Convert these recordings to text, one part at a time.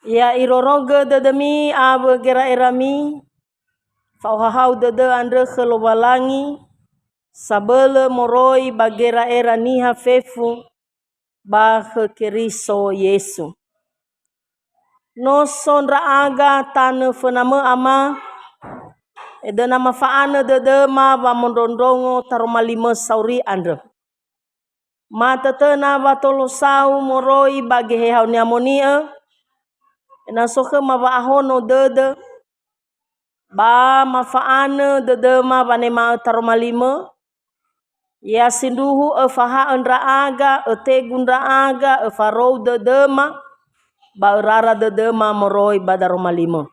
Ya iroroge dedemi abe gera erami. Fauhahau dede andre kelobalangi. Sabele moroi bagera era niha fefu. Ba keriso Yesu. No sondra aga tane fename ama. Ede nama faane dede ma ba mondondongo taromalime sauri andre. Ma tetena batolo sau moroi bagi hehau niamonia. Ena soke ma ba ahono dede. Ba ma faane dede ma ba nema taromalime. Ya sinduhu faha endra aga, tegundra aga, farou dede ma. Ba rara dede ma moroi ba daromalime.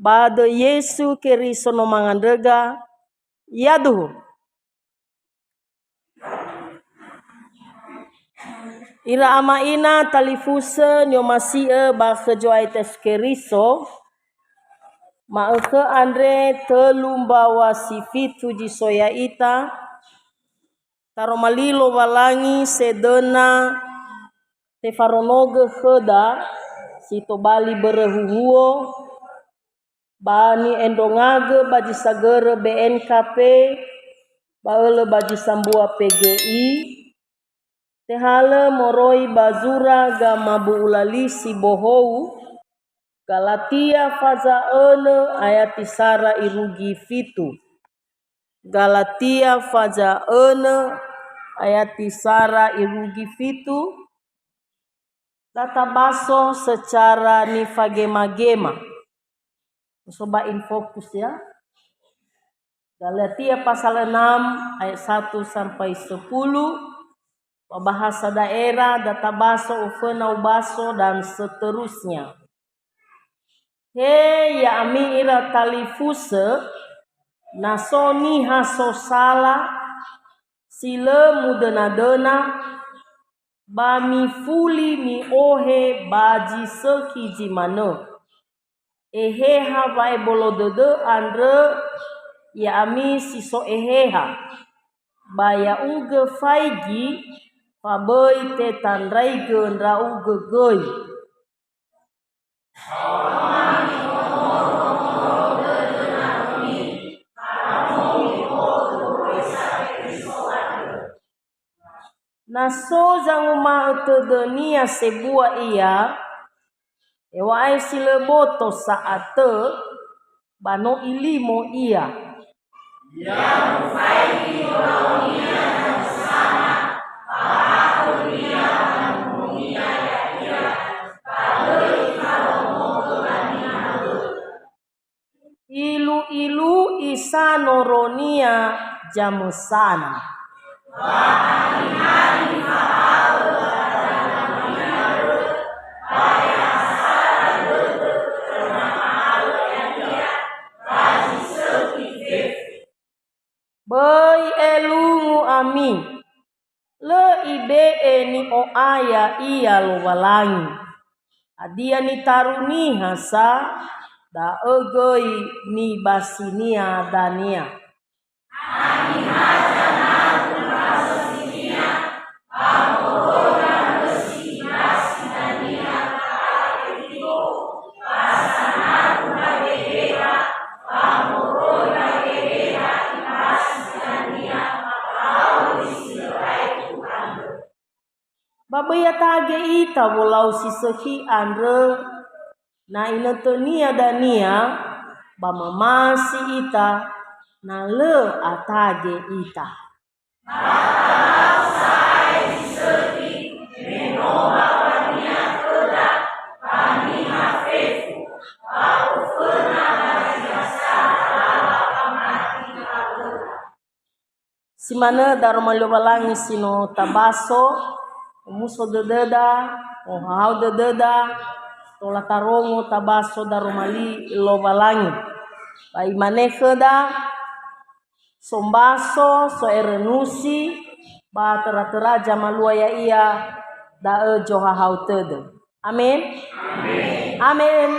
Ba de Yesu keri sono mangandega. Yaduhu. Ira ama ina talifuse nyomasie ba kejoai tes keriso. Ma eke andre telumbawa sifitu jisoya ita. Taromalilo walangi sedena tefaronoge heda. Sito bali berehuhuo. Bani endongage baji sagere BNKP. Baele baji sambua PGI. Tehale moroi bazura gama buulalisi bohou. Galatia faza ene ayati sara irugi fitu. Galatia faza ene ayati sara irugi fitu. Data baso secara nifagema-gema. Coba infokus ya. Galatia pasal 6 ayat 1 sampai 10. Bahasa daerah, data baso, ufena ubaso, dan seterusnya. He ya ami ira talifuse nasoni hasosala sile mudena-dena bami fuli mi ohe baji sekiji mano. Eheha vai bolodede andre ya ami siso eheha. Baya uge faigi paboi te tandrai gendra uge goi. Naso zanguma etedenia sebuah ia. Ewae sile boto saate bano ilimo ia. Yang faigi orangnya dan sana bahasa dunia dan dunia ya ia. Ilu isa noronia jamusana. Hari-hari Bai elungu ami. Le ibe ni o aya iya lo walangi. Adia ni taruni hasa da egoi ni basinia dania. Ani haja na basinia. Amorona besi basidania. Aetiko. Basana kumabehera. Amorona behera. Babaya tage ita walau sisehi andre na inatenia dania bamamasi ita na le atage ita. Simana darumalo balangi sino tabaso. Muso dededa, hau dededa, tola tarongo tabaso darumali lobalangi. Bai manekeda, sombaso, so erenusi, ba tera-tera jamalua ya iya, da joha hau tede. Amin. Amin.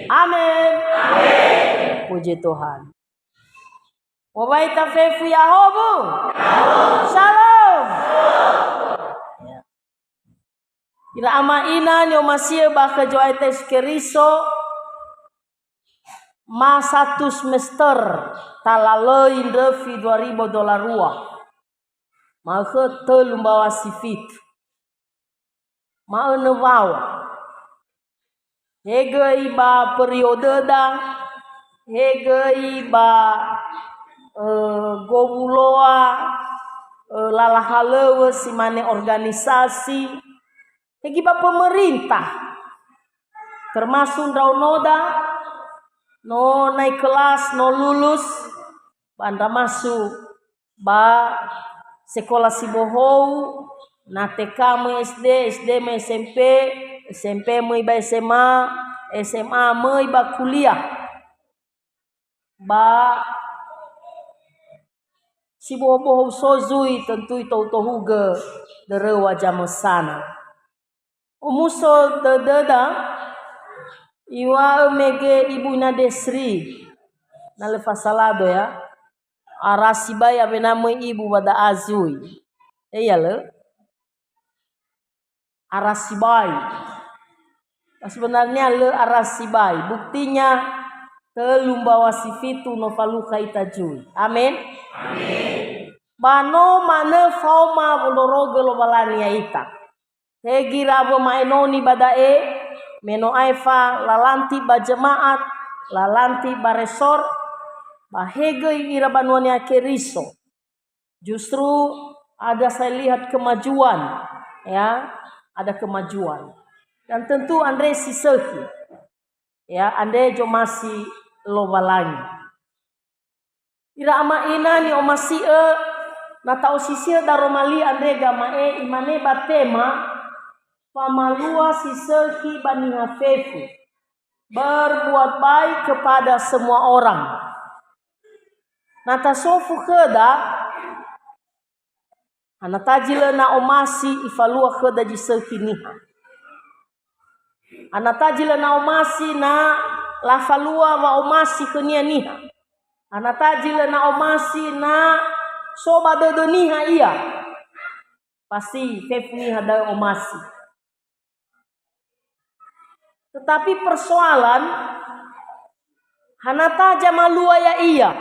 Amin. Puji Tuhan. Wabai tafefu Yahobu. Shalom. Ira ama ina nyo masia baka jo aites keriso ma satu semester talaloi refi $2,000 rua. Maka telumbawa sifit. Ma enewawa. Hege iba periode da. Hege iba gobuloa lalahalewe simane organisasi. Hege iba pemerintah. Termasuk raunoda. No naik kelas, no lulus. Banda masuk. Ba sekolah sibohou. Na TK me SD, SD me SMP, SMP me iba SMA, SMA me iba kuliah. Ba sibohou sozui tentu itau-tohuge dere wajah mesana. Umuso dededa iwa mege ibu na desri na lefasalado ya. Arasibai abenama ibu pada azui. Iya le. Arasibai. Sebenarnya le arasibai. Buktinya telumbawa sifitu no faluka itajui. Amin. Amin. Bano mane fauma boloroge lo balani ya ita. Hegi rabo maenoni badae. Meno aifa lalanti bajemaat. Lalanti baresor. Bahege ira banuania keriso. Justru ada saya lihat kemajuan. Ya. Ada kemajuan. Dan tentu Andre siseki. Ya, Andre jo masih lobalangi. Ira ama ina ni omasi na tau sisia daromali Andre gamae imane batema pamalua siseki bani hafefu. Berbuat baik kepada semua orang. Nata sofu keda anatajile na omasi ifalua keda jiseki niha. Anatajile na omasi na lafalua wa omasi kenia niha. Anatajile na omasi na soba dodo niha iya. Pasti fefu niha da omasi. Tetapi persoalan hanataja malua ya iya.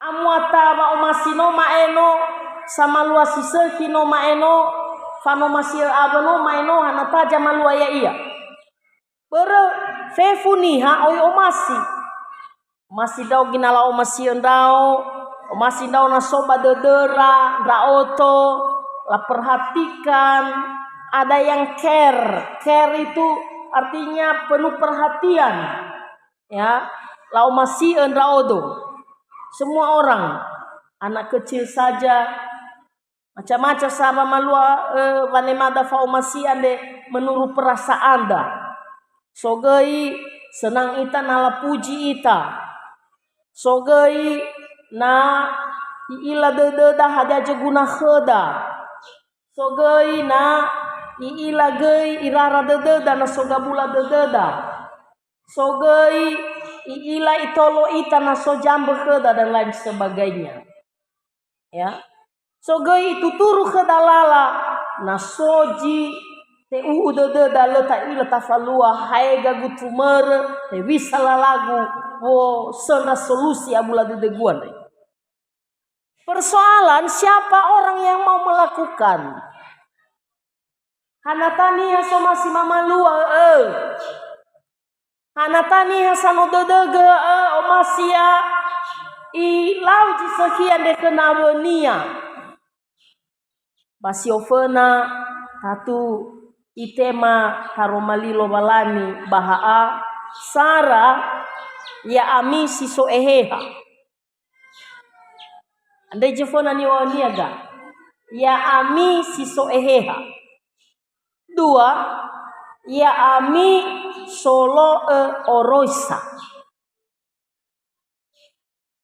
Amuata wa omasi no maeno sama lua siseki no maeno fano masih abano maeno hanataja malua ya iya. Bere fefu niha oi omasi. Masih dau ginala omasi endau, omasi dau nasoba dedera, raoto, la perhatikan, ada yang care. Care itu artinya penuh perhatian. Ya, la omasi endraodo. Semua orang, anak kecil saja, macam-macam sama malua vanemada fa omasi ande menurut perasaan anda. Sogei senang ita nala puji ita. Sogei na iila dededa hadaja guna kheda. Sogei na iila gei irara dededa na sogabula dededa. Sogei iila itolo ita na sojambe kheda dan lain sebagainya. Ya. Sogei itu turu khedalala na soji te dededa leta ila tafalua haega gutumere te wisala lagu wo sena solusi abula dedeguan. Persoalan siapa orang yang mau melakukan. Hanatani somasi mamalua Hanatani hasano dedege omasia i lauji sekian de kenawenia. Basiofena tatu itema taromalilo balani bahaa sara ya ami siso eheha. Ande jefona ni waniaga ya ami siso eheha. Dua ya ami solo oroisa.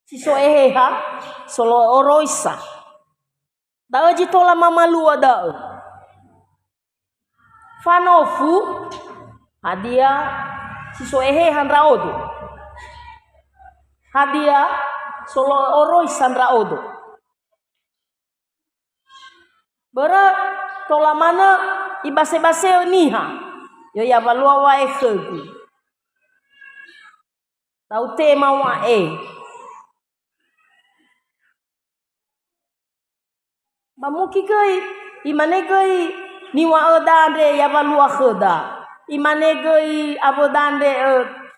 Siso eheha solo oroisa. Dawa jitola mamalua dao. Fanofu hadia siso eheha raodo. Hadia solo oroisa raodo. Bere tola mana ibase-base niha. Yo ya balua wae khegu. Tau tema wae. Bamuki gei imane gei niwa dande ya balua kheda. Imane gei abodande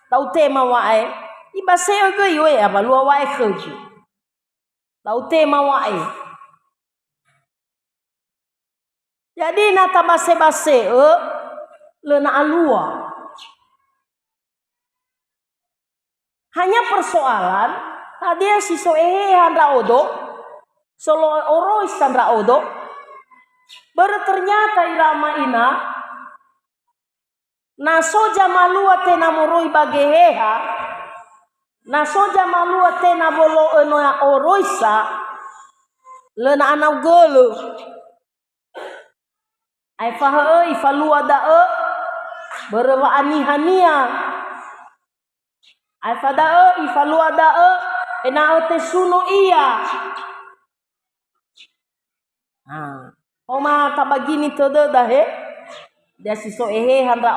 tau tema wae. Ibase gei we ya balua wae khegu. Tau tema wae. Jadi nata base-base lena alua. Hanya persoalan tadi si handra odo solo oro isandra odo ternyata irama ina nasoja malua tena moroi bageheha nasoja malua tena bolo enoya oroisa lena anau golo ai faha ifalua da berwa anihania ai fada ifalua da ena te suno iya. Oma tabagini todo dahe dia siso handra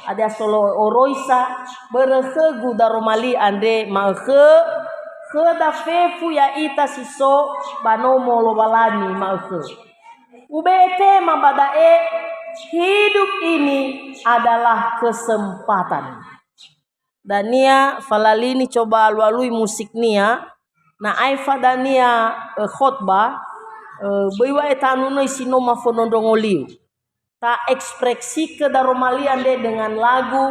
ada solo oroisa berkhegu daromali ande mahe da fefu ya ita siso banomo lobalani mahe ubete mabadae hidup ini adalah kesempatan. Dan nia falalini coba alwalui musik nia na aifa dania khotbah beiwa etanunoi sinoma fonondongoliu ta ekspresi ke daromali ande dengan lagu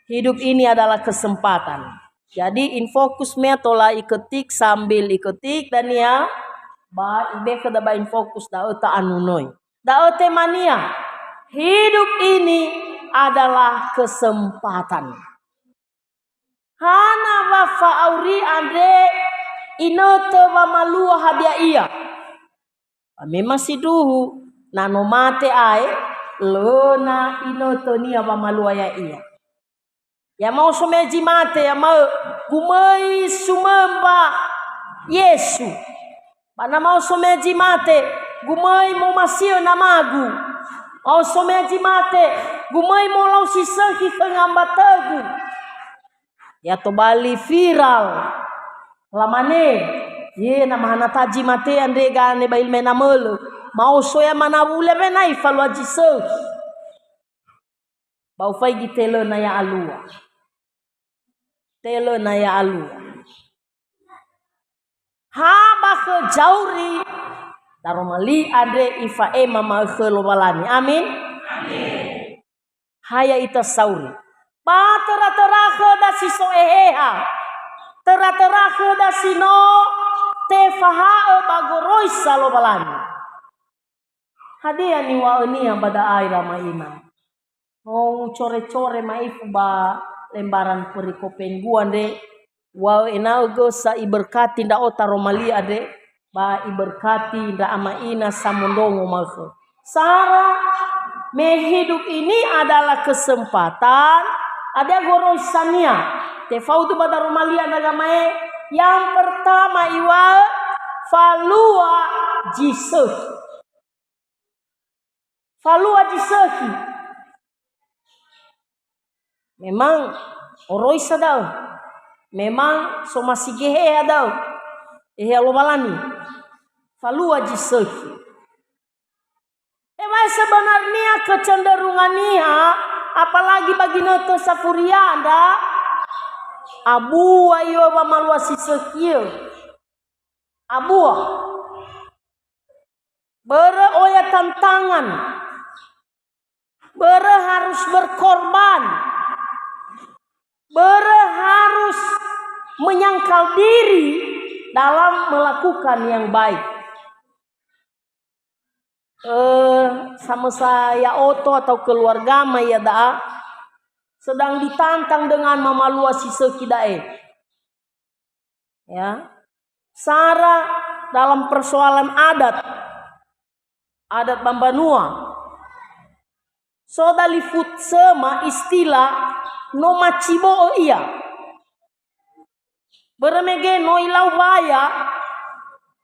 hidup ini adalah kesempatan. Jadi infokus mea tola iketik sambil iketik dan nia ba ibe ke da infokus da ta anunoi da temania hidup ini adalah kesempatan. Hana wafa auri ande inote wa malua hadia iya. Memang siduhu nano mate ai lona inote nia wa malua ya iya. Ya mau someji mate ya mau gumai sumamba Yesu. Mana mau someji mate gumai mau masio namagu. Mau someji mate gumai mau lau sisahi kengambategu. Ya to bali viral lamane ye na mahana taji mate ande gane bail mena melo mau soya mana bule menai falwa jiso bau fai gitelo na ya alua telo na ya alua ha ba ke jauri daromali ade ifa mama khelo balani amin haya ita sauri pa tera-tera da siso tera-tera da sino tefaha bagoroi salo balani hadia ni wa nia bada aira maina mau core-core maifu ba lembaran perikopen gua de wa enau go sa iberkati nda ota romali ade ba iberkati nda amaina samondongo makho sara me hidup ini adalah kesempatan. Ada gorosania tefautu pada romalia nagamae yang pertama iwa falua Jesus memang oroisa dau memang somasigehe adau lobalani falua Jesus sebenarnya kecenderungannya apalagi bagi noto safurianda abu ayo wa maluasi sekil abu bere oya tantangan bere harus berkorban bere harus menyangkal diri dalam melakukan yang baik. Sama saya oto atau keluarga maya daa sedang ditantang dengan memaluasi sekidae. Ya. Sara dalam persoalan adat Bambanua. Sodali futsema istilah no macibo iya. Beremege no ilau baya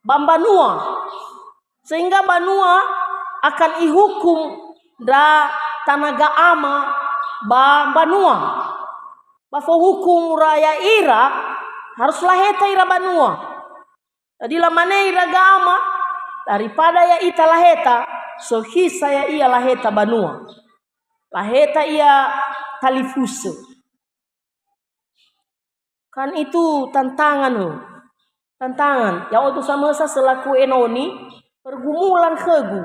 Bambanua. Sehingga banua akan ihukum da tanaga ama banua. Bafo hukum raya ira harus laheta ira banua. Jadi lamane ira gama daripada ya ita laheta, so saya ia laheta banua. Laheta ia talifuse. Kan itu tantangan loh. Tantangan. Yang waktu sama saya selaku enoni pergumulan khegu.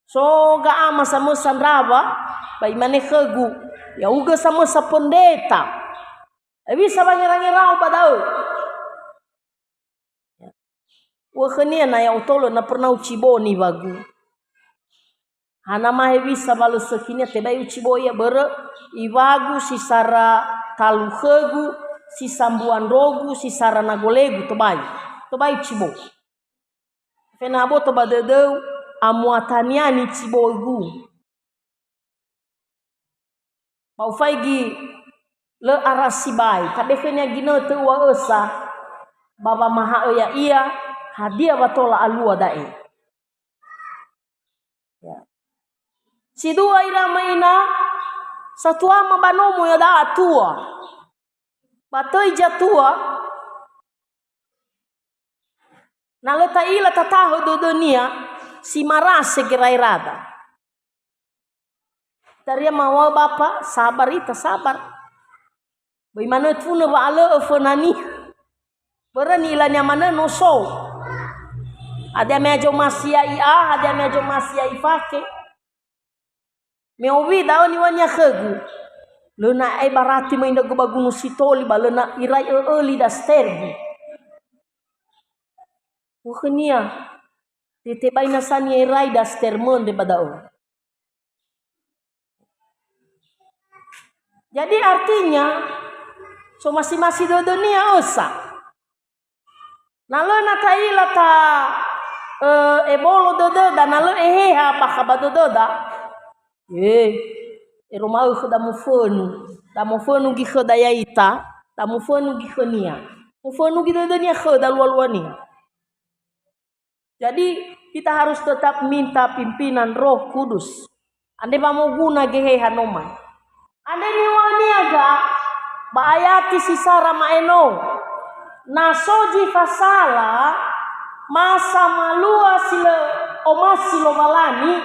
So ga ama sama sandraba, baimane khegu. Ya uga sama sa pendeta. Bisa bangirang-irang padao. Wakania na ya utolo na pernah uciboni bagu. Hana mahe bisa balu sekinya tebai uciboya bere iwagu si sara talu khegu, si sambuan rogu, si sara nagolegu tebai. Tebai ucibo. Fenabo to badedeu amuataniani cibogu. Mau faigi le arasibai kabefenya gino te wa esa baba maha ya iya hadia batola alua dae ya si dua irama ina satu ama banomo ya da tua batoi jatua na leta ila tataho do dunia si marase girairada. Taria mawa bapa sabar ita sabar. Bagaimana tu na baala afanani. Berani ilanya mana no so. Ada mejo masia ia, ada mejo masia ifake. Meowi daw ni wanya khegu. Lena ai barati mainda gubagunu sitoli balena irai euli da stergi. Bukhnia. Tete baina sani irai da stermon de badao. Jadi artinya so masih-masih do dunia osa. Nalo na taila ta ebolo dodo dan nalo eheha bakaba dodo da. Eromau khada mufonu gi khada yaita, ta mufonu gi khania. Mufonu gi dodonia khada lualuania. Jadi kita harus tetap minta pimpinan Roh Kudus. Ande mau guna geheha nomai. Ande ni wani aga baayati sisara maeno nasoji fasala masa malua sile omasi lo balani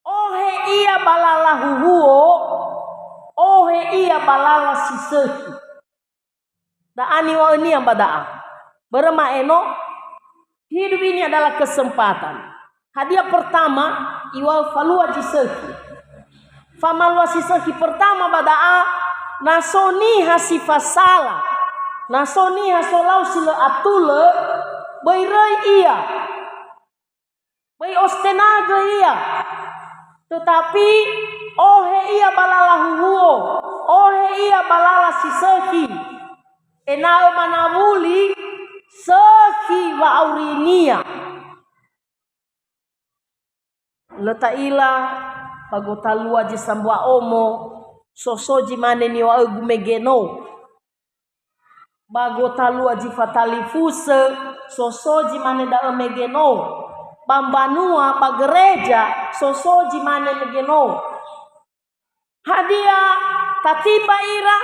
ohe ia balala huhuo ohe ia balala sisehi da ani wani yang badaa bermaeno hidup ini adalah kesempatan. Hadiah pertama iwa falua jisehi famalwa sisehi pertama badaa nasoni hasifasala nasoni hasolau sila atule bairai iya bai ostenaga iya tetapi ohe iya balala huhuo ohe iya balala sisehi enao manabuli sehi wa aurinia letaila pagotalua jisambua omo sosoji maneni wa egumegeno bagotalua jifatalifuse sosoji maneda emegeno bambanua bagereja sosoji manegeno hadia tatiba ira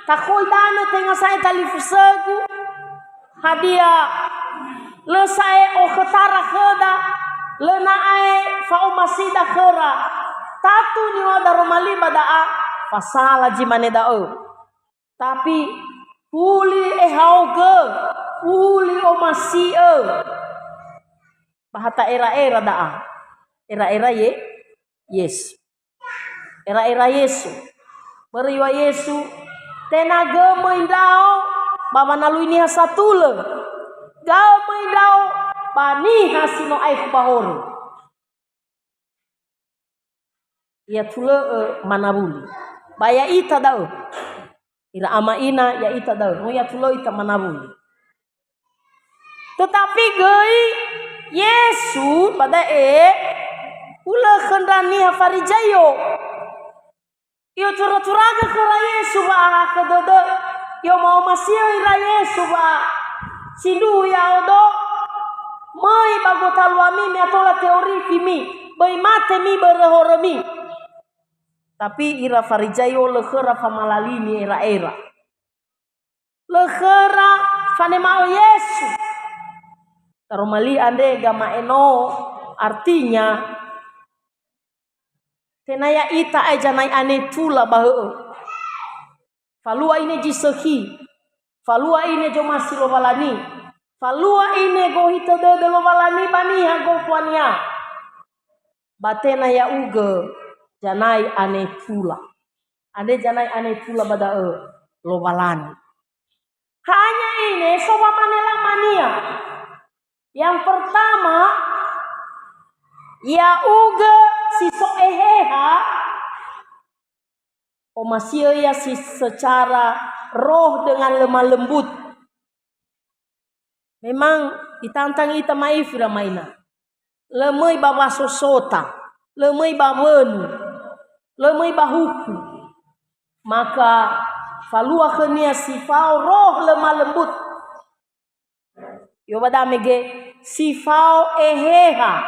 takoidano tenga saya talifusegu hadia lesae okhetara kheda lenae faumasida khera tatu ni wada romali badaa fasala jimane dao tapi uli ehauge uli omasi bahata era-era daa era-era yes era-era Yesu beriwa Yesu tenaga moindao baba nalu ini hasatule gao moindao bani hasino aif bahoro ya tule manabuli baya ita dao ira ama ina ya ita dao no ya tule ita manabuli tetapi gei Yesu pada ula khendani hafarijayo yo cura-curaga kera Yesu ba kedodo yo mau masih ira Yesu ba sindu ya odo mai bagota luami mi atola teori mi bai mate mi berehoremi. Tapi ira farijayo lekhera famalalini era-era. Lekhera fanemao Yesu. Taromali ande gama eno artinya tenaya ita aja nai ane tula bahe. Falua ini jisehi. Falua ini jo masih lobalani. Falua ini go hito de lobalani baniha go puania. Batena ya uge janai ane tula. Ade janai ane tula bada lobalani. Hanya ini soba manelang mania. Yang pertama ya uge si soeheha masih ya si secara roh dengan lemah lembut. Memang ditantang ita maifira maina. Lemai bawa sosota, lemai bawen, lemai bahuku. Maka falua kenia sifau roh lemah lembut. Yo badamege sifau eheha.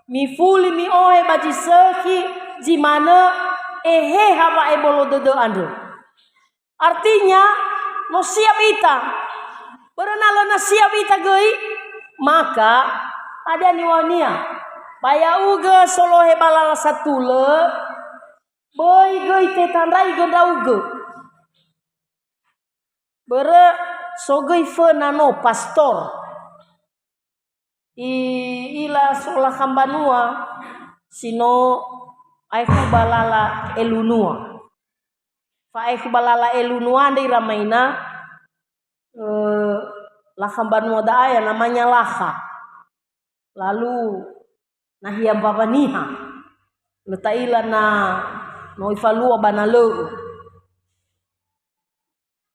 Mifuli mi ohe baji seki jimana eheha wa ebolo dede ande. Artinya no siap ita. Berenalo na siap ita gei. Maka ada niwania. Baya uge solohe balala satule. Boy gei tetandai genda uge. Bere sogei fenano pastor. Ila sola kambanua sino aiku balala elunua. Fa aiku balala elunua ande ramaina lakambanua daaya namanya laha. Lalu nahiam babaniha. Letaila na noifalua banaleu.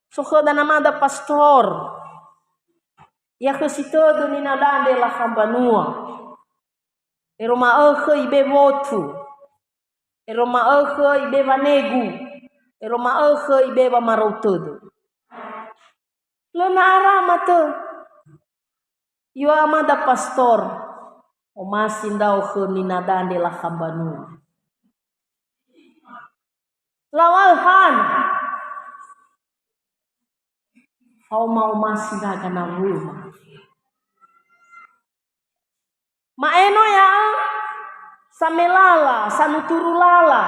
Sokoda namada pastor. Ya kesito do ninadande la kambanua. Eroma ibe votu. Eroma ibe vanegu. Eroma ibe bamarotodo. Lena arama to. Yo amada pastor. O masindau ke ninadande la kambanua. Lawalhan. Kau mau masih daga na rumah. Maeno ya samelala, sanuturulala,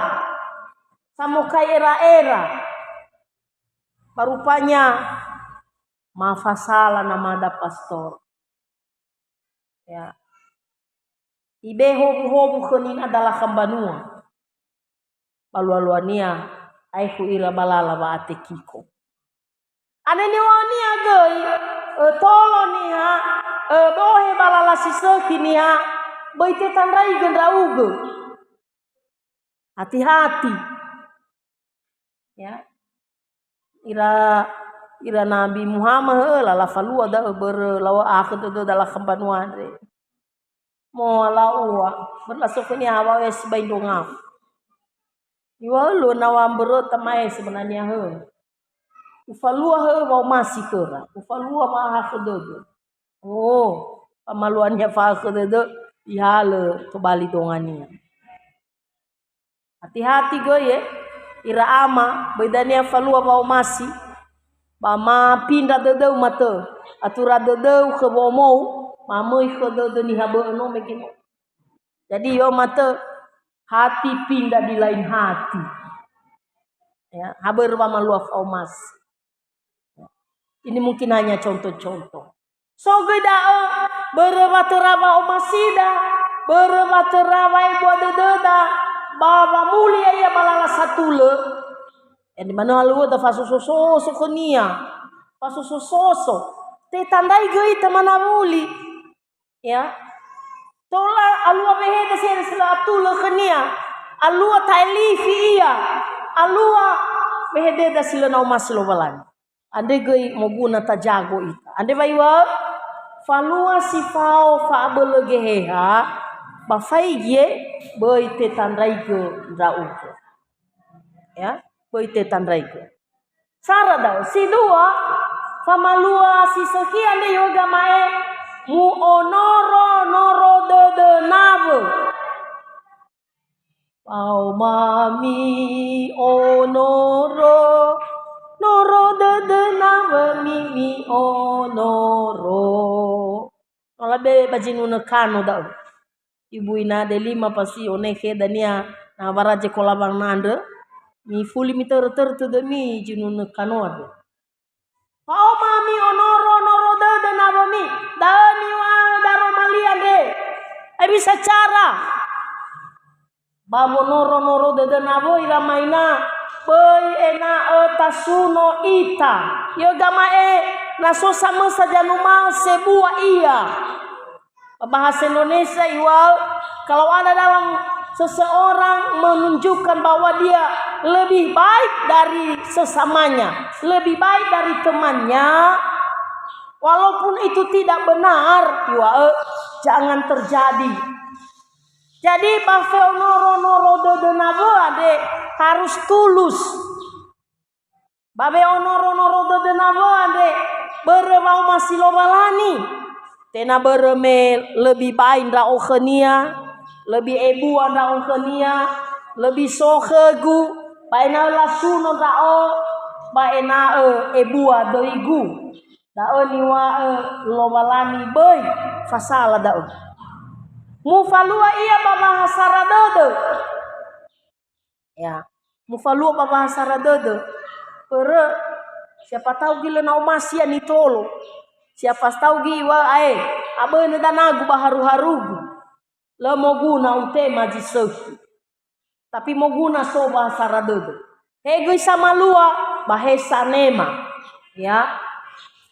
samokai era-era. Parupanya mafasala namada pastor. Ya. Ibe hobu-hobu kenin adalah kambanua. Balu-aluania aiku ira balala ba atekiko. Ane ni wani agai tolo ni ha bohe balala siseki ni ha boite tandai gendra uge. Hati-hati. Ya. Ira Nabi Muhammad lala falua da berlawa akhir do dalam kambanuan re. Mo lawa berlasuk ni hawa wes baindongam. Iwa lu nawam berot tamai sebenarnya he. Ufalua he mau masih kera. Ufalua maha kedodo. Oh, pamaluannya fa kedodo ihale kembali dongania. Hati-hati gue ya. Ira ama bedanya falua mau masih. Bama pindah dedeu mate. Atura dedeu ke bomou. Mamoi kedodo ni habe eno megino. Jadi yo mate hati pindah di lain hati. Ya, haber pamalua au masih. Ini mungkin hanya contoh-contoh. So beda berebateraba omasida, berebateraba ibu dededa, baba mulia ya balala satule. Yang di mana halu ada fasusoso konia, fasusoso. Te tandai gei temana muli, ya. Tola alua beheda sih sila atule konia, alua tailifi iya, alua beheda sila na umasilo balan. Ande gei moguna tajago ita. Ande baiwa falua sifao fa abelegeha ba faige boite tandraigo raugo. Ya, boite tandraigo. Sara dau si dua famalua si sekian de yoga mae mu onoro noro de nave. Pau mami onoro noro de nave mi onoro. Ola be bajinu nekano da. Ibu ina de 5 pasi oneke dania na baraje kolabang nande. Mi fuli mi ter de mi jinu nekano ade. Pau mami onoro noro de nave mi. Dani wa daro malia de. Bisa cara. Babo noro de navo iramaina bai ena tasuno ita yo gama naso sama saja numa sebuah iya. Bahasa Indonesia iwal kalau ada dalam seseorang menunjukkan bahwa dia lebih baik dari sesamanya, lebih baik dari temannya, walaupun itu tidak benar, jangan terjadi. Jadi bafe onoro de navo ade harus tulus. Babe onoro de navo ade beremau masih lobalani. Tena bereme lebih baik da okhenia, lebih ebu da okhenia, lebih sokhegu, baina lasuno da o, baina ebu do igu. Da niwa lobalani boy fasala da. Mufalua iya babahasa radodo. Ya, mufalua babahasa radodo. Pere siapa tahu gila na umasia ni tolo. Siapa tahu giwa abene danagu baharu-harugu. Le moguna unte majisoki. Tapi moguna so bahasa radodo. Hego samalua bahasa nema. Ya.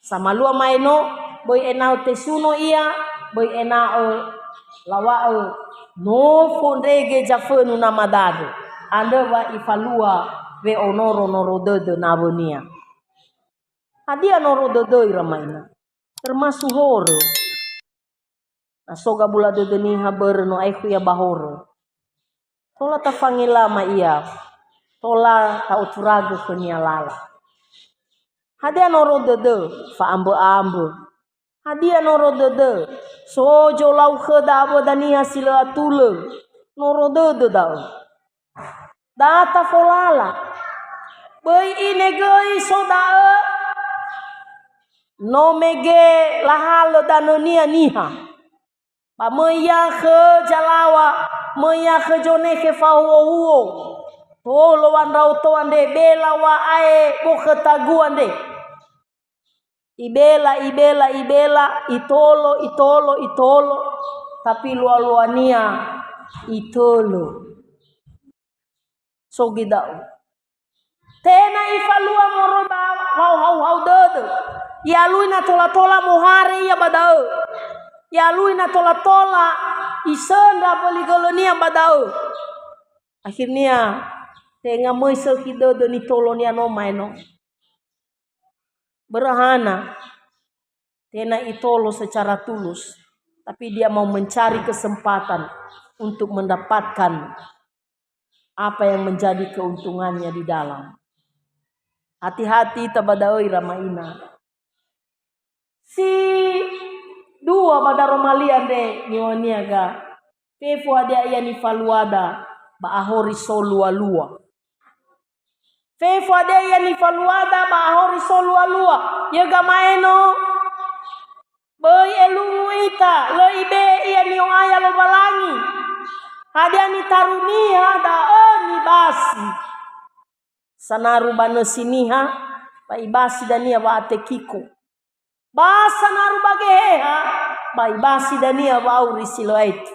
Samalua maino boy enau tesuno iya, boy enau lawa no fondege jafenu namadado anda wa ifalua ve onoro noro de nabonia hadia noro de iramaina termasuk horo nasoga bula de ni haber no aiku ya bahoro tola tafangila ma iya tola ta uturaga kenia lala hadia noro de fa ambo hadia noro de sojo lau kheda abo dania sila atule noro de dao data folala bai ine gei soda no mege lahalo danonia niha pa meya khe jalawa meya khe jone ke fawo tolo wandau to ande bela wa ae bo khetagu ande ibela itolo tapi lualuania itolo so gidau tena ifalua moroba hau dodo ya luina tola mohare ya badau ya luina tola isenda poligolonia badau akhirnya tenga moiso kidodo ni tolonia no maino berhana tena itolo secara tulus tapi dia mau mencari kesempatan untuk mendapatkan apa yang menjadi keuntungannya di dalam. Hati-hati tabadaoi ramaina si dua pada romalia de nioniaga pefu ada ia ni faluada ba ahori solua Fefa dea ni faluada ba ahori solua ya gamaeno boy elungu ita lo ibe ia ni aya lo balangi hadia ni tarunia da ni basi sanaru banosiniha ba ibasi dania ba atekiko basa naru bageha ba ibasi dania ba auri siloait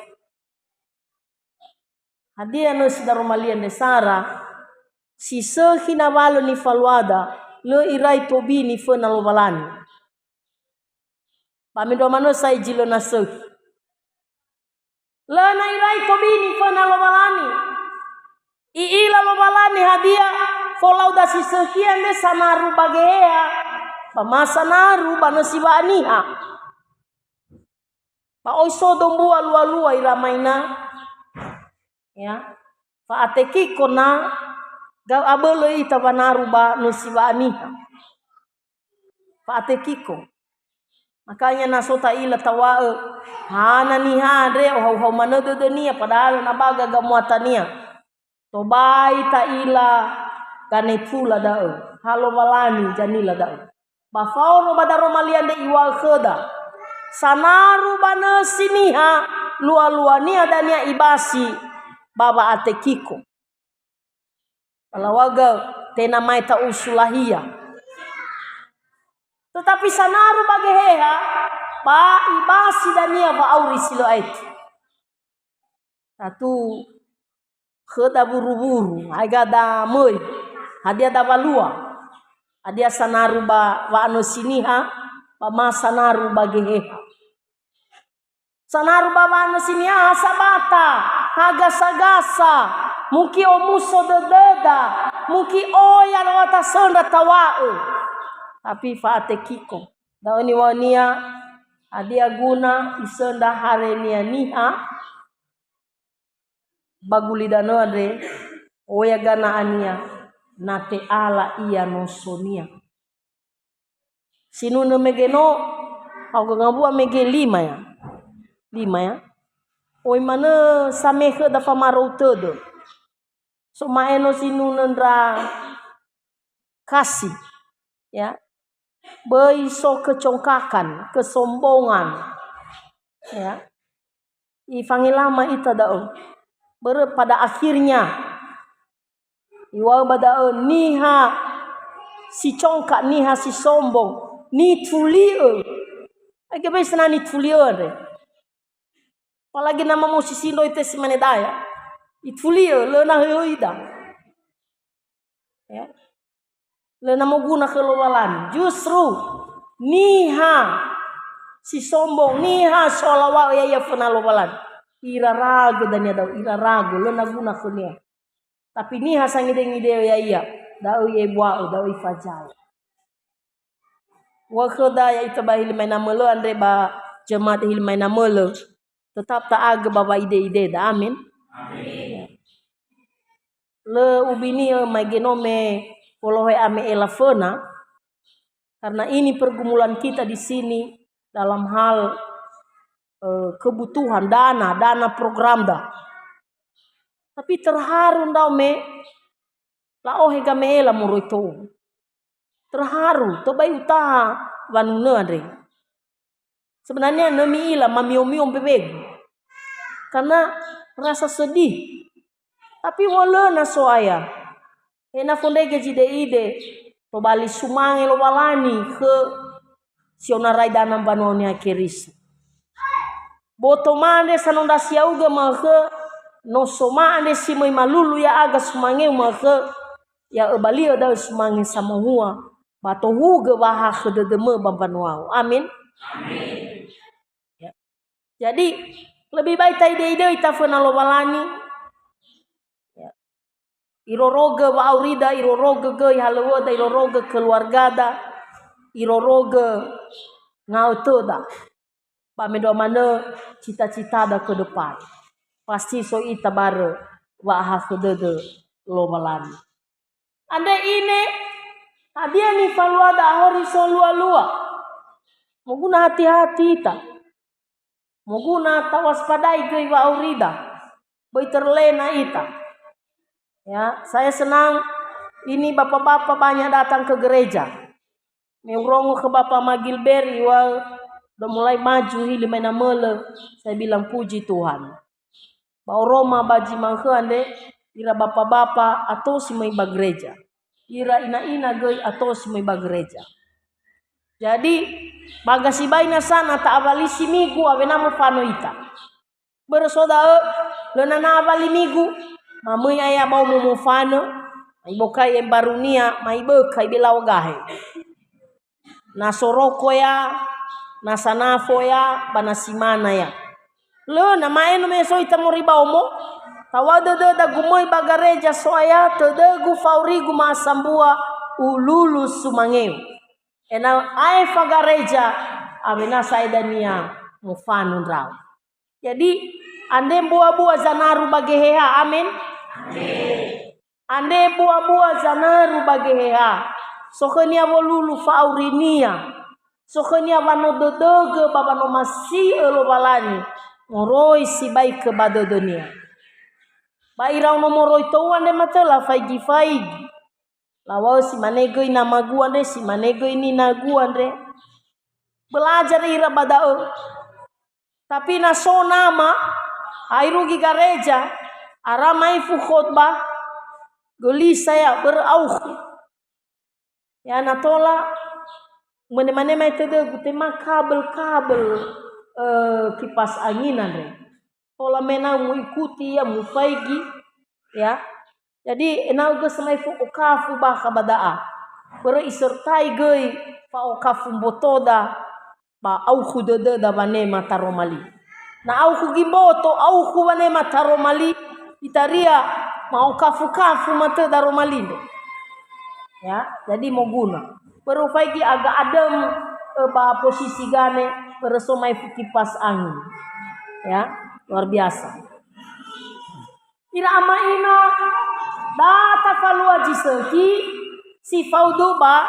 hadia no sidaromalia desara si sehina walo ni faluada le irai tobi ni fena lo balani pamindo mano sai jilo na sehi le na irai tobi ni fena lo balani iila lo balani hadia folauda si sehian de sanaru bagea pamasa naru banosiba aniha pa oiso dombua lua iramaina ya fa ateki kona gau abelo ita banaru ba nusiba aniha pa atekiko Makanya nasota ila tawae hana ni hadre hau mana nia padahal nabaga gamuatania tobai ta ila kane pula dao halo walani janila dao bafauro badaro maliande iwal kheda sanaru bana siniha lua-luania dania ibasi baba atekiko palawaga tena maita usulahia. Tetapi sanaru bageheha pa ibasi dania ba auri silo ait. Satu kheda buru-buru aga da moi hadia da balua. Adia sanaru ba anu siniha ba ma sanaru bageheha. Sanaru ba anu siniha sabata haga sagasa muki omuso dededa muki oya lawata sonda tawae. Tapi faate kiko daoni wania adia guna isenda harenia niha bagulidano ade oya gana ania nate ala ia nosonia sinuna megeno au ngabua mege 5 ya oi mana samehe da famaro todo so maeno sinuna ndra kasih ya beiso kecongkakan, kesombongan. Ya. Ifangilama ita dao. Pada akhirnya iwa badao niha si congkak niha si sombong ni tulio. Age besna ni tulio re. Apalagi nama musisi lo ite si manedaya. Itulio le na hoida. Ya. Lena mau guna kelowalan justru niha si sombong niha solawa ya penalowalan ira ragu dan ya dau ira ragu lena guna kunia tapi niha sangide-ngide ya dau ye bua dau ifajal wa khoda ya itabahil maina melo andre ba jemaat hil maina melo tetap ta age baba ide-ide da amin le ubini magenome polohe ame elafona karena ini pergumulan kita di sini dalam hal kebutuhan dana program dah. Tapi terharu ndau me la ohe game ela muroito. Terharu to bai utaha wanune andre. Sebenarnya nemi ila mamiom bebegu. Karena rasa sedih. Tapi wala na soaya. Ena fondege jide ide to bali sumange lo walani ke sionarai dana banonia keris boto mande sanonda siauga mahe no somande si mai malulu ya aga sumange mahe ya ebalio da sumange samohua bato huga baha khededeme bambanoau amin ya. Jadi lebih baik ta ide-ide ita fena lo walani iroroga wa aurida iroroga ge halawoda iroroga keluargada iroroga ngautoda pamedo mana cita-cita da ke depan pasti so ita bare wa ha kedede lo malani ande ine adia ni faluada hori so lua moguna hati-hati ita moguna tawaspadai ge wa aurida boiterlena ita. Ya, saya senang ini bapak-bapak banyak datang ke gereja. Meurong ke bapak Magilbert udah mulai maju hili maina mele. Saya bilang puji Tuhan. Bau Roma baji mangkeande ira bapak-bapak atau si mai gereja. Ira ina-ina gei atau si mai gereja. Jadi bagasi baina sana ta abalisi migu awenamo fano ita. Bersaudara lenana abali migu mamui aya mau mumufano mai bokai barunia mai bekai bilau gahe na soroko ya na sanafo ya banasimana ya lo na maeno meso ita moriba omo tawada da gumoi bagareja soaya tedegu faurigu masambua ululu sumangeu ena ai fagareja avena saidania mufano ndrau jadi ande buah-buah zanaru bageheha amin. Ande buah-buah zanaru bageheha. Sokenia wolulu faurinia. Sokhnya wano dodege babano masi elo balani. Moroi si baik ke badodonia. Bairau no moroi touan de matela faigi. Lawau si manego ina maguan de si manego ini naguan de. Belajar ira badao. Tapi naso nama airugi gareja aramai fu khotbah geli saya berauh. Ya natola mana-mana mai tede gutema kabel kipas anginan deh. Tola mena mu ikuti ya mu faigi ya. Jadi enau ge semai fu okafu bah kabadaa. Berisertai gei fa okafu botoda ba au khudede da bane mataromali. Na au khugimboto au khubane mataromali itaria mau kafu mate daromali deh. Ya, jadi mau guna. Perufaigi agak adem ba posisi gane bersomai kipas angin. Ya, luar biasa. Ira ama ino data falua jiseki si fauduba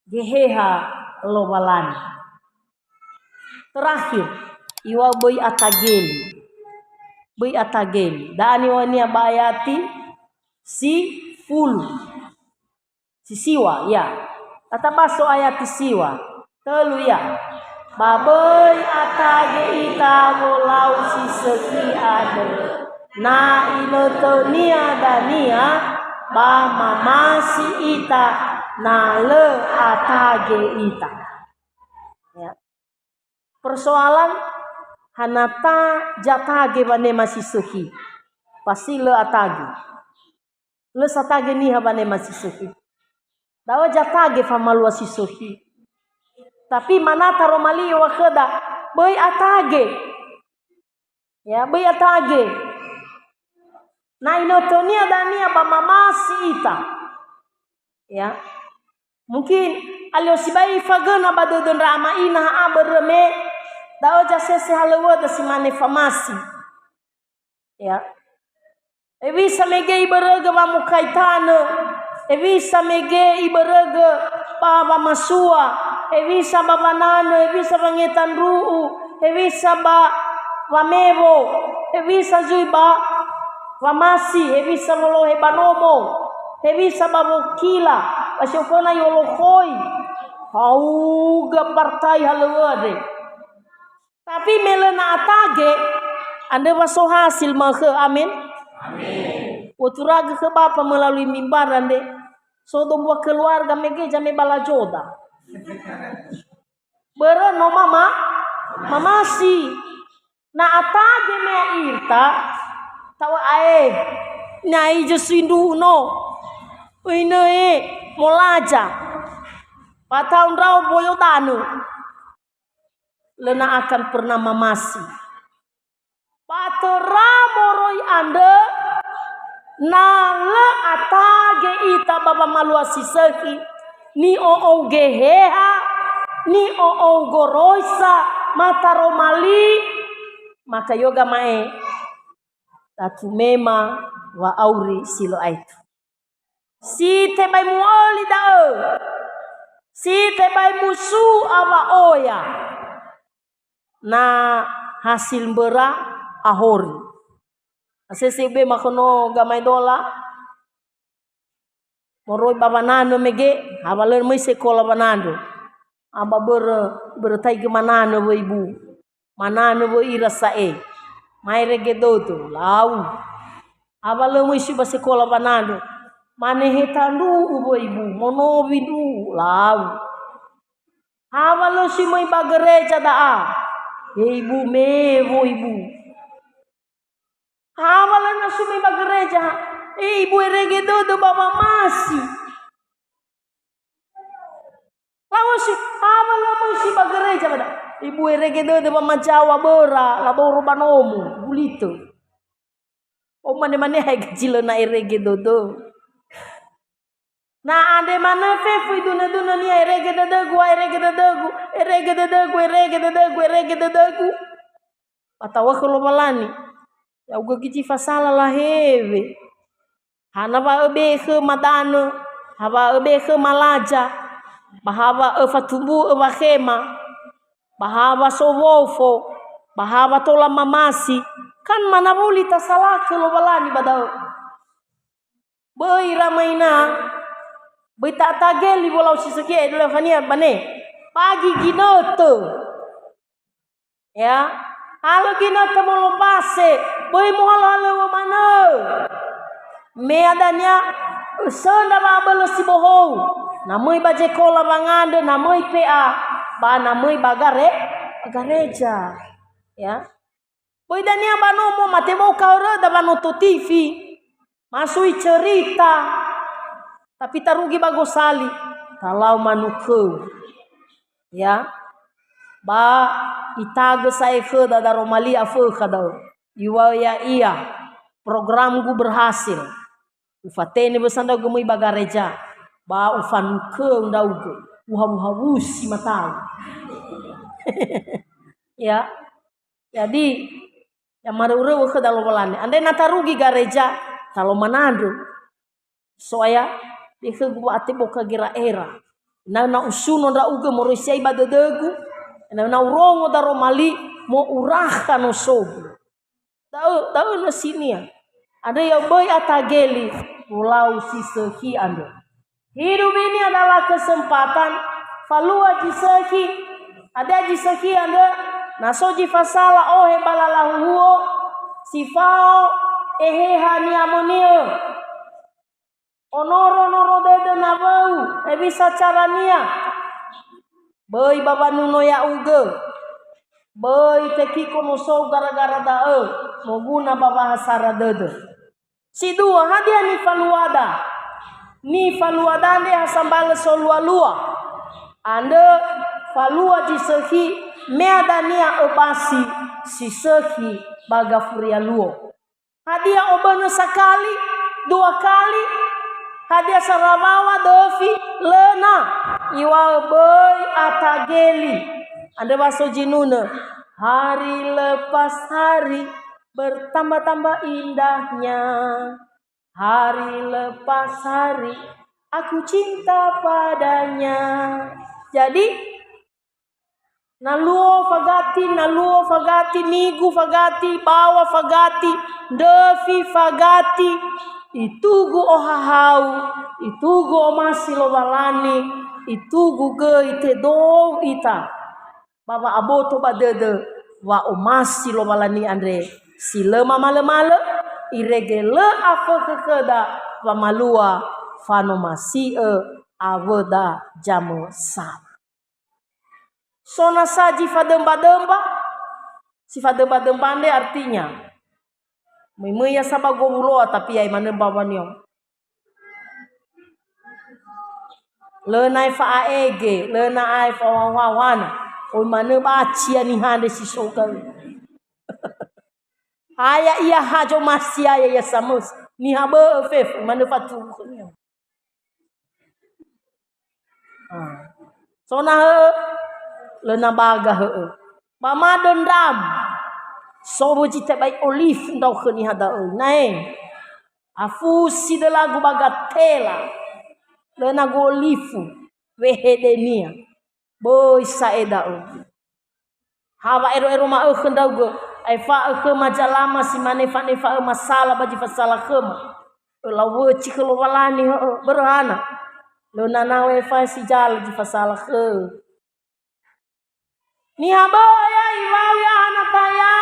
geheha lobalani. Terakhir iwa boy atageli. Boy atageli. Dani wania bayati si fulu. Sisiwa ya. Kata baso ayat siwa. Telu ya. Babai atage ita golau si seki ade. Na inotonia dania ba mamasi ita na le atage ita. Ya. Persoalan hanata jatage bane masih seki. Pasti le atage. Le satage ni habane masih seki. Dawa jatage famalua sisohi. Tapi manata romali wakeda boy atage. Ya, boy atage. Na inotonia dania bamamasi ita. Ya. Mungkin aliosibai fagana badodon rama ina abereme dawa jasese halewa da simane famasi. Ya. Evisa megei berega mamukaitane. Evisa mege iberege baba masua, evisa baba nane, evisa bangetan ruu, evisa ba wamebo, evisa zuiba wamasi, evisa molohe banomo, evisa babokila, asyofona yolokoi, hauga partai halewade. Tapi melena atage, anda waso hasil maka amin. Amin. Uturaga ke bapa melalui mimbar ande. So domba keluarga mege jame balajoda. Bere no mamasi. Na atage mea irta tawa ae. Nyai jesindu no. Uine molaja. Pataun rau boyodanu. Lena akan pernah mamasi. Patera moroi ande. Na le atage ita baba malua siseki ni o geheha ni o goroisa mata romali maka yoga mae tatumema wa auri silo aitu si tebai muoli dao si tebai musu awa oya na hasil bera ahori asesebe makono gamay dola moroi baba nando mege abaler mai sekolah banando aba bertai ke manano bo ibu manano bo ira sae mai regedoto lau abaler mai suba sekolah banando manehe tandu bo ibu monobidu lau abaler si mai bagereja daa ibu mevo ibu awalan na sumi bagereja. Ibu eregedo do baba masi. Lawas awalan mo si bagereja bada. Ibu eregedo do baba Jawa bora, laboro banomu, bulito. O mane hay gajilo na eregedo do. Na ande mana fefu iduna ni eregedo gu. Patawa kalau malani. Ya uga gici fasala lah hewe. Hana ba ebe ke madano, haba ebe ke malaja. Bahava fatumbu khema. Bahava sowofo. Bahava tola mamasi. Kan mana boleh tasalah kalau balani badau. Boi ramaina. Boi tak tageli bolau sisaki adalah khania bane. Pagi ginoto. Ya. Halo ginoto mau lopase. Boi mau halo mana. Me adanya senda babalo si bohong. Namoi baje kola bangande, namoi PA. Ba namoi bagareja. Ya. Boy dania banomo matebo kaura da banoto TV. Masui cerita. Tapi tarugi bagosali. Kalau manuku. Ya. Ba itaga saya ke da romali afu kada. Iwa ya iya. Programku berhasil. Ufatene besanda gumui bagareja. Ba ufan ke ndauge. Uhamuhawusi matau. Ya. Jadi yang maru-ru ke dalam balane. Andai natarugi gareja kalau manado. Soaya dia ke gua ate boka gira era. Na usuno da uga mo resiai badadegu. Na urongo da romali mo urahkan no sobu. Tahu no sini ya. Ada yang boy atageli pulau siseki ando. Hidup ini adalah kesempatan. Falua jiseki. Ada jiseki anda. Nasoji fasala ohe balalahu huo sifao ehe hani amonio onoro dede nabau ebisa carania boy baba nuno ya uge boy teki kono so gara-gara dae moguna baba hasara dede si dua hadia ni faluada ande hasambale solua ande falua jiseki meadania obasi siseki bagafuria luo. Hadia obano sakali, 2 kali. Hadia sarabawa dofi lena. Iwa boy atageli. Anda baso jinuna. Hari lepas hari bertambah-tambah indahnya. Hari lepas hari aku cinta padanya. Jadi naluo fagati, nigu fagati, bawa fagati, devi fagati, itugu ohahau, itugu omasi lobalani, itugu ge ite do ita. Baba aboto badede wa omasi lobalani andre sile mamale iregele afa kekeda wa malua fanomasi aveda jamu sa. Sona saji fademba-demba. Si fademba-demba ande artinya. Memeya saba gowuloa tapi ai manemba wanyo. Lenai fa aege, lena ai fa wawana. O manemba achia ni hande si sogal. Aya iya hajo masia ya samus. Ni habe fef manefa tu. Sona lena baga mama dendam sobo jite baik olive ndau khani hada nae afu si de lagu bagatela lena go olive wehedenia boy saeda hawa ero ma khendau go ai fa ke majalama si mane fa ne fa masalah baji fasala khema lawo ci khlo walani berhana lena nawe fa si jal di fasala khe ni habaya iwaya anataya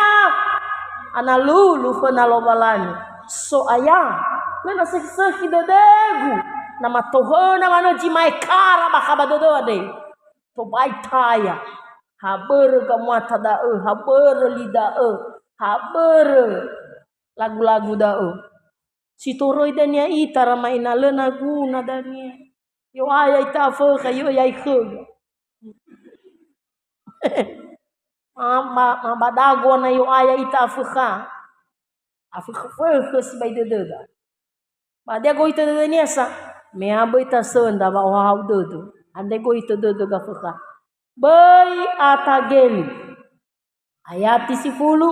analulu khona lobalani so aya lena seki dedegu nama tohona mano jimai kara bakaba dodo ade to baitaya haber gamata da haber lida haber lagu-lagu da si toroi dania itara maina lena guna dania yo aya ita fa kayo yai khug badago na yung aya ita Afrika si bay dededa badia go ita dedeniasa me abo ita senda ba wow dedo ande go ita dedo Afrika bay atageli ayati si fulu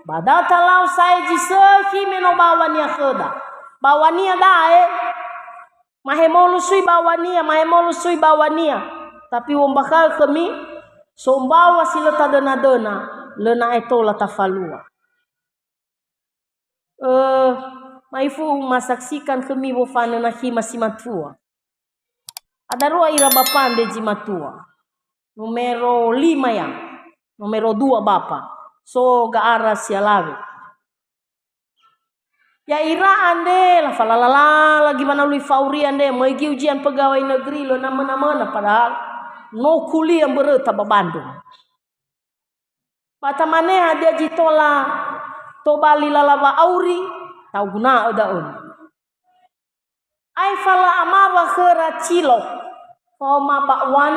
badata lau sai jiseki meno bawania kheda bawania dae mahemolu sui bawania Tapi wong bakal kami sombawa sila tadana-dana lena eto la tafalua. Maifu masaksikan kami wofana na hima si matua. Ada rua ira bapande ji matua. Numero 5 ya. Numero 2 bapa. So gaara sialawe. Ya ira ande la falalala gimana lui fauri ande megi ujian pegawai negeri lo nama-nama padahal no kuliah bereta ba Bandung. Patamane ada jitola to bali lalaba auri tau guna odaun. Ai fala amaba khera cilok. Oma bakwan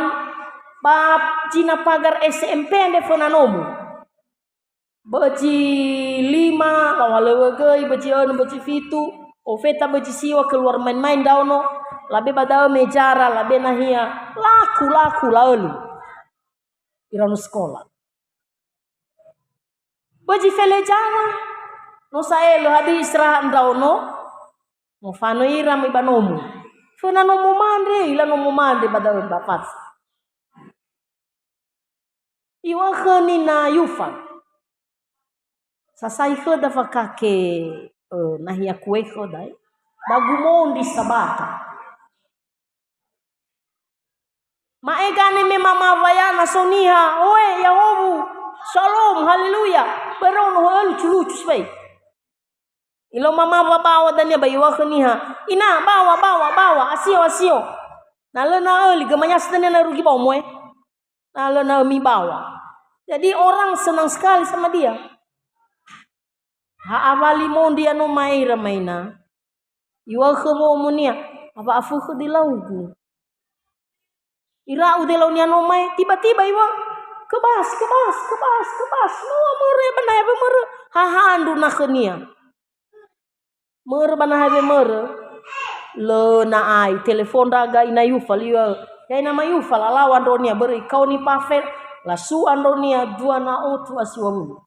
bab jina pagar SMP ande fonanomu. Baji 5 lawalewegei baji 6 baji 7 ofeta baji siwa keluar main-main dauno labe badao mejara labe nahia laku lalu irano sekolah baji felejara no saelo hadi istirahat dauno no fano iram ibanomu fana no mumande ila no mumande badao bapat iwa khani na yufan sasai khoda fakake nahia kue khoda bagumon di sabata maegane me mama vayana soniha oe yahobu shalom haleluya barono helu lucu spay ilo mama bawa dania bayiwa khaniha ina bawa asio nalena eli gamanya sedene rugi bawa nalena mi bawa jadi orang senang sekali sama dia. Awali mondi anu maira maina. Iwa khemo munia apa afu khudilaugu. Ira udelau ni anu mai tiba-tiba iwa kebas. No mere banai be mere hahandu nakhnia. Mere banai be mere le na ai telepon raga ina yufal iwa. Ya ina mayufal alawan donia beri kau ni pafet la su andonia dua na otu asiwamu.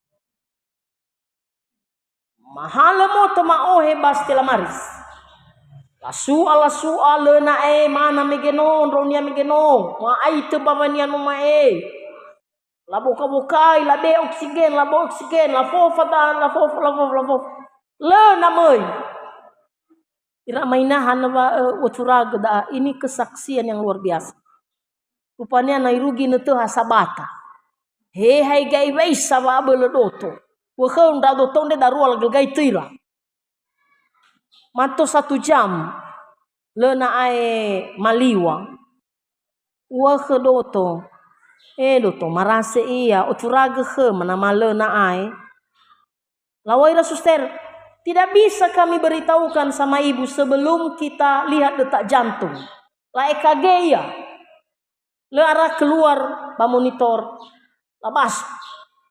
Mahala moto maohe bastela maris. La su ala na mana megenon ronia megenon. Ma ai te bamania no mae. La boka la be oksigen la fofa. Le na mai. Ira mainahan ba uturaga da ini kesaksian yang luar biasa. Rupanya nairugi neto hasabata. He hai gai wei sababa le doto. Wakau nda dotong de darua lagai tira. Manto 1 jam le na ai maliwa. Wakau doto. Doto marase iya uturaga ke mana male na ai. Lawaira suster, tidak bisa kami beritahukan sama ibu sebelum kita lihat detak jantung. La EKG ya. Le arah keluar ba monitor. Labas.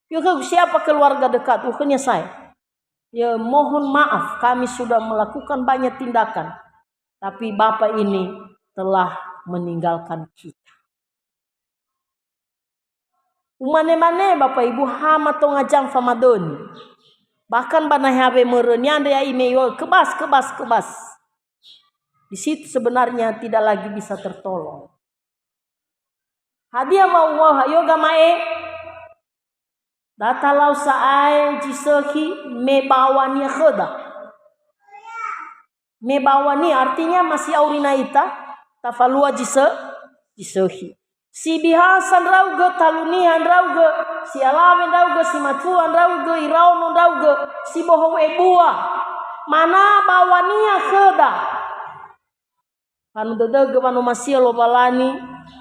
Yuk siapa keluarga dekat? Bukannya saya. Ya mohon maaf kami sudah melakukan banyak tindakan. Tapi bapak ini telah meninggalkan kita. Umane-mane bapak ibu hama to ngajang famadoni. Bahkan bana habe merenya ya ini kebas. Di situ sebenarnya tidak lagi bisa tertolong. Hadiah mau yoga mae datalau saai jiseki mebawani khoda. Mebawani artinya masih aurinaita tafalua jisehi. Si bihasan rauge talunian rauge si alawen rauge si matuan rauge iraunon rauge si bohong ebua mana bawania khoda. Panu dedege panu masih lo balani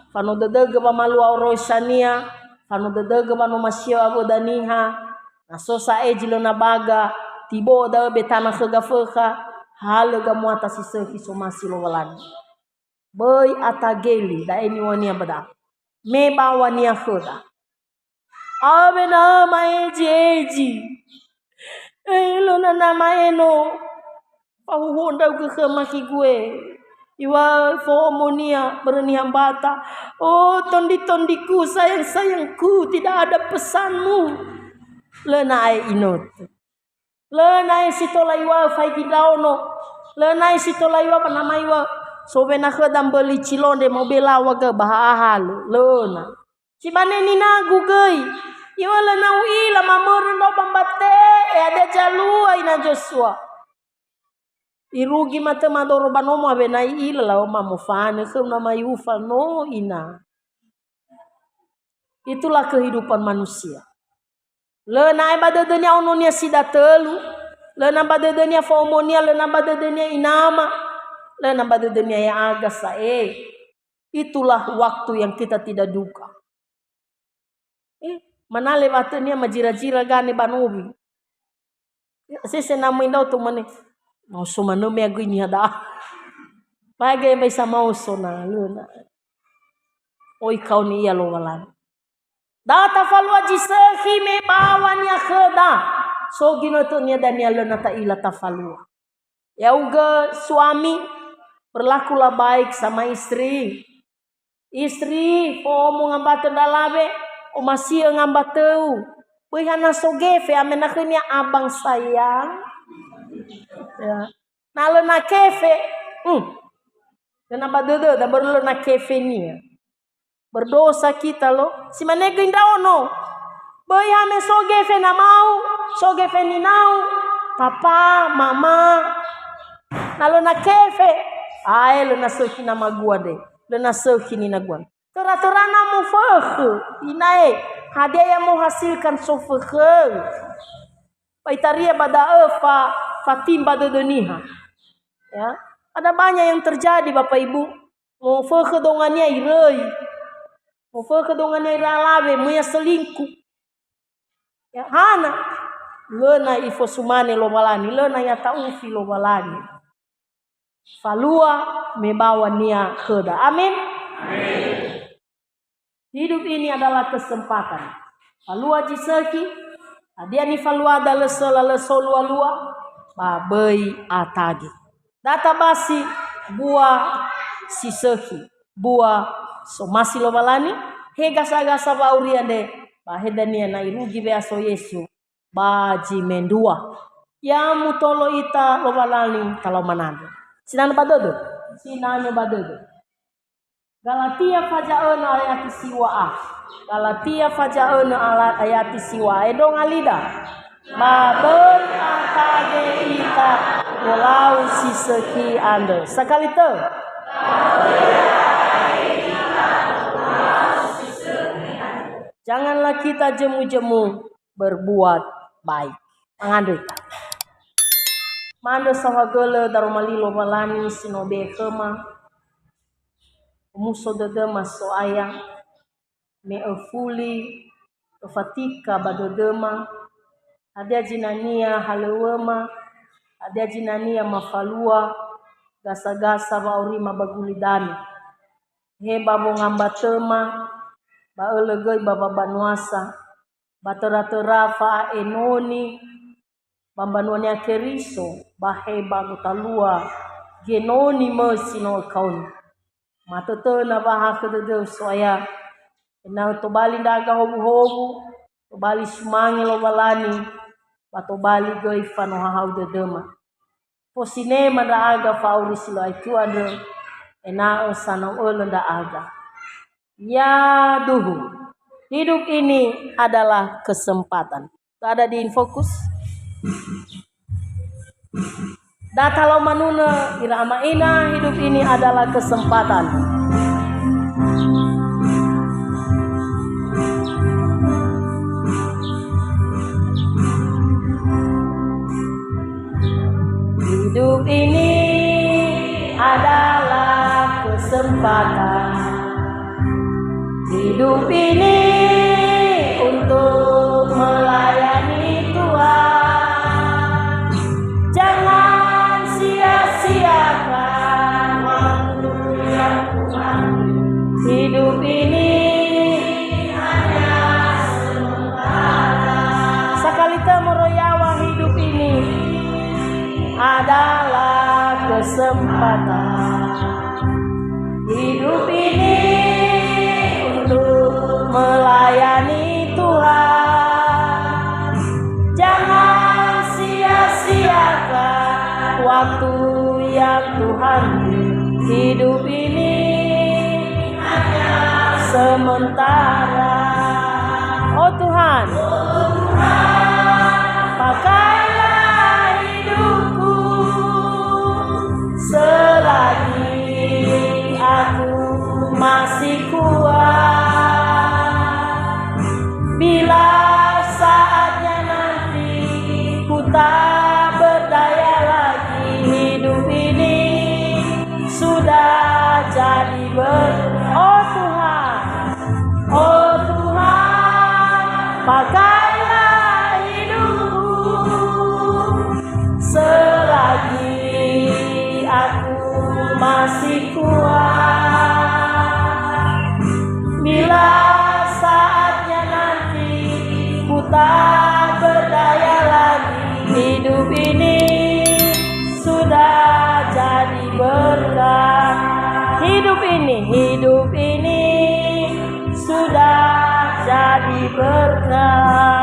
panu dedege pamalu aurosania panu dedege manu masio abodaniha naso sae jilo nabaga tibo da betana khagafekha halega muata sisehi somasi lo walani boy atageli da eni wania bada me bawania khoda abena maeji lo na maeno pahuhonda ke maki gue iwa fomonia berani hambata. Oh tondi-tondiku sayang-sayangku tidak ada pesanmu. Lenai inot. Lenai sitolaiwa faikidauno. Lenai sitolaiwa panamaiwa sobe na khedam beli cilonde mau bela waga bahahal lona. Si bane ni nagu gei. Iwala na uila mamorin do bambate ada jalua ina Joshua. Irugi mate madoro banomo abena ila la mamufane kem nama yufa no ina. Itulah kehidupan manusia. Lena badadenya ononia sidatelu, lena badadenya fomonia, lena badadenya inama, lena badadenya yang agak sae. Itulah waktu yang kita tidak duga. Mana lewatnya majira-jira gane banobi. Sese namu indau tu mane. Mau so manome aguini ada. Bagai bisa mau sona luna. Oi kau ni ia lo walan. Data falua jisehi me bawan ya kheda. So gino tu nia dania luna ta ila tafalua. Ya uga suami berlakulah baik sama istri. Istri pomo ngambate dalabe. O masih ngambateu. Pihana sogefe amenakhnya abang sayang. Ya. Nalena kefe. Kenapa dede da berlena kefe ni? Berdosa kita lo. Si manega indaono. Boy ame sogefe na mau. Sogefe ni nau. Papa, mama. Nalena kefe. Ai lena soki na magua de. Lena soki ni naguan. Teraturana mu fakhe. Inae. Hadia yang menghasilkan sofakhe. Paitaria pada efa. Fatim pada deniha. Ya. Ada banyak yang terjadi Bapak Ibu. Mau fakhe dongannya irei. Mau fakhe dongannya iralawe. Muya selingkuh. Ya. Hana. Lena ifo sumane lo walani. Lena ya taufi lo walani. Falua membawa nia kheda. Amin. Amin. Hidup ini adalah kesempatan. Falua jiseki, dia ni falua adalah solua lua, babai atagi. Data basi buah siseki, buah somasi lobalani, hegasa bauriande, bahedania na irugi beaso Yesu, baji mendua. Ya mutolo ita lobalani kalau manado. Sinan badodo, sinanya badodo. Galatia fajaona ayati siwa. Galatia fajaona ayati siwa. Edong alida. Babel akage ita walau siseki ande. Sekali tu. Janganlah kita jemu-jemu berbuat baik. Mangandui. Mando sahagele darumalilo malani sinobe kema. Muso dede maso ayang me efuli kefatika badodema adia jinania halewema adia jinania mafalua gasa-gasa baurima bagulidani he babo ngambatema baelegei baba banuasa batera-tera fa enoni bambanuania keriso baheba gutalua genoni mesino kauni matoto na baha kedede soya na to bali daga hobu-hobu to bali sumangi lo balani bato bali goi fano hau de dema posine manda aga fauri silo aitu ade ena sana olenda aga ya duhu. Hidup ini adalah kesempatan. Ada di Infokus. Data lo manuna irama ina, hidup ini adalah kesempatan. Hidup ini adalah kesempatan. Hidup ini untuk melayani Tuhan. Jangan sia-siakan waktu yang Tuhan. Hidup ini hanya sementara. Sekali temoroyawa hidup ini adalah kesempatan. Hidup ini untuk melayani Tuhan. Jangan sia-siakan waktu yang Tuhan beri. hidup ini hanya sementara. Oh Tuhan, pakailah hidupku selagi aku masih kuat. Bila saatnya nanti ku tak berdaya lagi, hidup ini sudah jadi oh Tuhan, oh Tuhan, pakailah hidupku selagi aku masih kuat. Bila saatnya nanti ku tak berdaya lagi, hidup ini sudah jadi berkah. Hidup ini sudah jadi berkah.